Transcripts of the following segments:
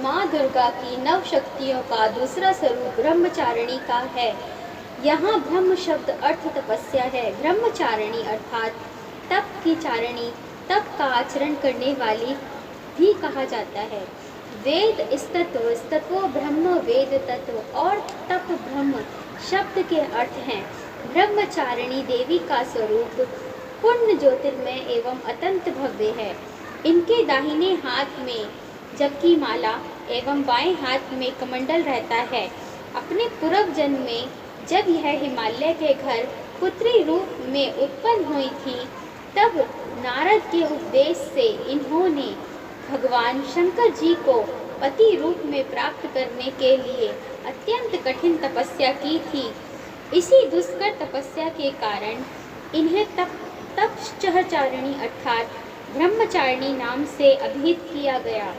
माँ दुर्गा की नव शक्तियों का दूसरा स्वरूप ब्रह्मचारिणी का है। यहाँ ब्रह्म शब्द अर्थ तपस्या है। ब्रह्मचारिणी अर्थात तप की चारिणी, तप का आचरण करने वाली भी कहा जाता है। वेद स्तत्व, स्तत्वो ब्रह्म वेद तत्व और तप ब्रह्म शब्द के अर्थ हैं। ब्रह्मचारिणी देवी का स्वरूप पूर्ण ज्योतिर्मय एवं अत्यंत भव्य है। इनके दाहिने हाथ में जपकी माला एवं बाएं हाथ में कमंडल रहता है। अपने पूर्व जन्म में जब यह हिमालय के घर पुत्री रूप में उत्पन्न हुई थी, तब नारद के उपदेश से इन्होंने भगवान शंकर जी को पति रूप में प्राप्त करने के लिए अत्यंत कठिन तपस्या की थी। इसी दुष्कर तपस्या के कारण इन्हें तपश्चर्याचारिणी अर्थात ब्रह्मचारिणी नाम से अभिहित किया गया।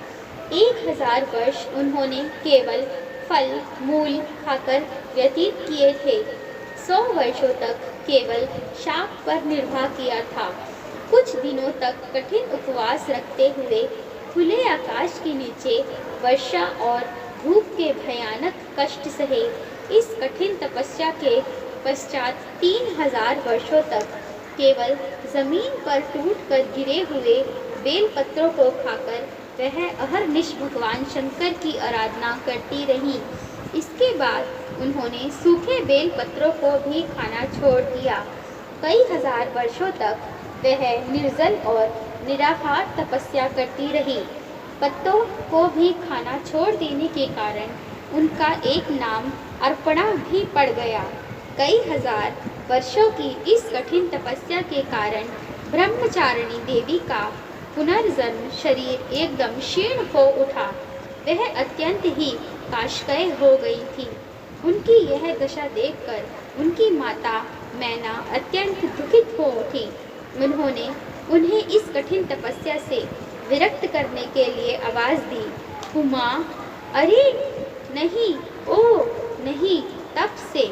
1000 वर्ष उन्होंने केवल फल मूल खाकर व्यतीत किए थे। 100 वर्षों तक केवल शाक पर निर्वाह किया था। कुछ दिनों तक कठिन उपवास रखते हुए खुले आकाश के नीचे वर्षा और धूप के भयानक कष्ट सहे। इस कठिन तपस्या के पश्चात 3000 वर्षों तक केवल जमीन पर टूटकर गिरे हुए बेल पत्रों को खाकर वह अहरनिश भगवान शंकर की आराधना करती रहीं। इसके बाद उन्होंने सूखे बेल पत्रों को भी खाना छोड़ दिया। कई हजार वर्षों तक वह निर्जल और निराहार तपस्या करती रही। पत्तों को भी खाना छोड़ देने के कारण उनका एक नाम अर्पणा भी पड़ गया। कई हजार वर्षों की इस कठिन तपस्या के कारण ब्रह्मचारिणी देवी का पुनर्जन्म शरीर एकदम क्षीण हो उठा। वह अत्यंत ही काष्ठकाय हो गई थी। उनकी यह दशा देखकर उनकी माता मैना अत्यंत दुखित हो उठी। उन्होंने उन्हें इस कठिन तपस्या से विरक्त करने के लिए आवाज़ दी, उमा, अरे नहीं, ओ नहीं। तब से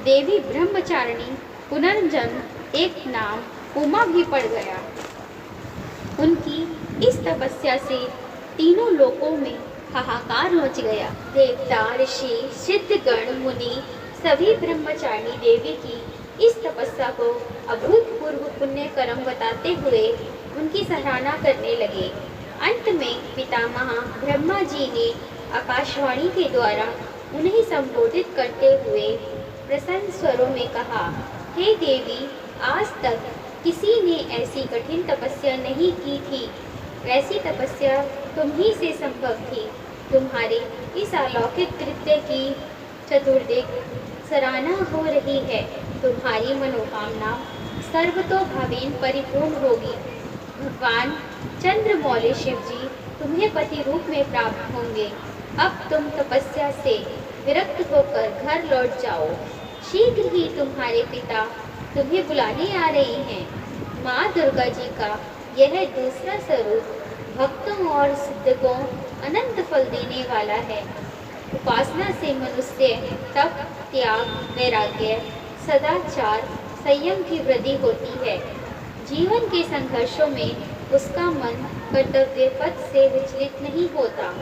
देवी ब्रह्मचारिणी पुनर्जन्म एक नाम उमा भी पड़ गया। उनकी इस तपस्या से तीनों लोकों में हाहाकार मच गया। देवता, ऋषि, सिद्धगण, मुनि सभी ब्रह्मचारिणी देवी की इस तपस्या को अभूतपूर्व पुण्य कर्म बताते हुए उनकी सराहना करने लगे। अंत में पितामह ब्रह्मा जी ने आकाशवाणी के द्वारा उन्हें संबोधित करते हुए प्रसन्न स्वरों में कहा, हे देवी, आज तक किसी ने ऐसी कठिन तपस्या नहीं की थी। ऐसी तपस्या तुम ही से संभव थी। तुम्हारे इस अलौकिक कृत्य की चतुर्दिक सराहना हो रही है। तुम्हारी मनोकामना सर्वतोभावेन परिपूर्ण होगी। भगवान चंद्रमौली शिव जी तुम्हें पति रूप में प्राप्त होंगे। अब तुम तपस्या से विरक्त होकर घर लौट जाओ। शीघ्र ही तुम्हारे पिता तुम्हें बुलाने आ रहे हैं। माँ दुर्गा जी का यह दूसरा स्वरूप भक्तों और सिद्धों अनंत फल देने वाला है। उपासना से मनुष्य तप, त्याग, वैराग्य, सदाचार, संयम की वृद्धि होती है। जीवन के संघर्षों में उसका मन कर्तव्य पथ से विचलित नहीं होता।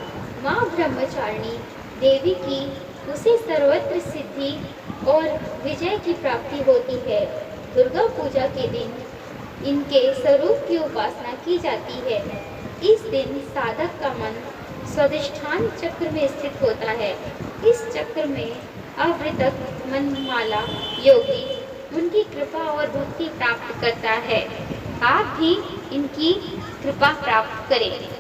माँ ब्रह्मचारिणी देवी की उसे सर्वत्र सिद्धि और विजय की प्राप्ति होती है। दुर्गा पूजा के दिन इनके स्वरूप की उपासना की जाती है। इस दिन साधक का मन स्वाधिष्ठान चक्र में स्थित होता है। इस चक्र में अवृतक मनमाला योगी उनकी कृपा और भक्ति प्राप्त करता है। आप भी इनकी कृपा प्राप्त करें।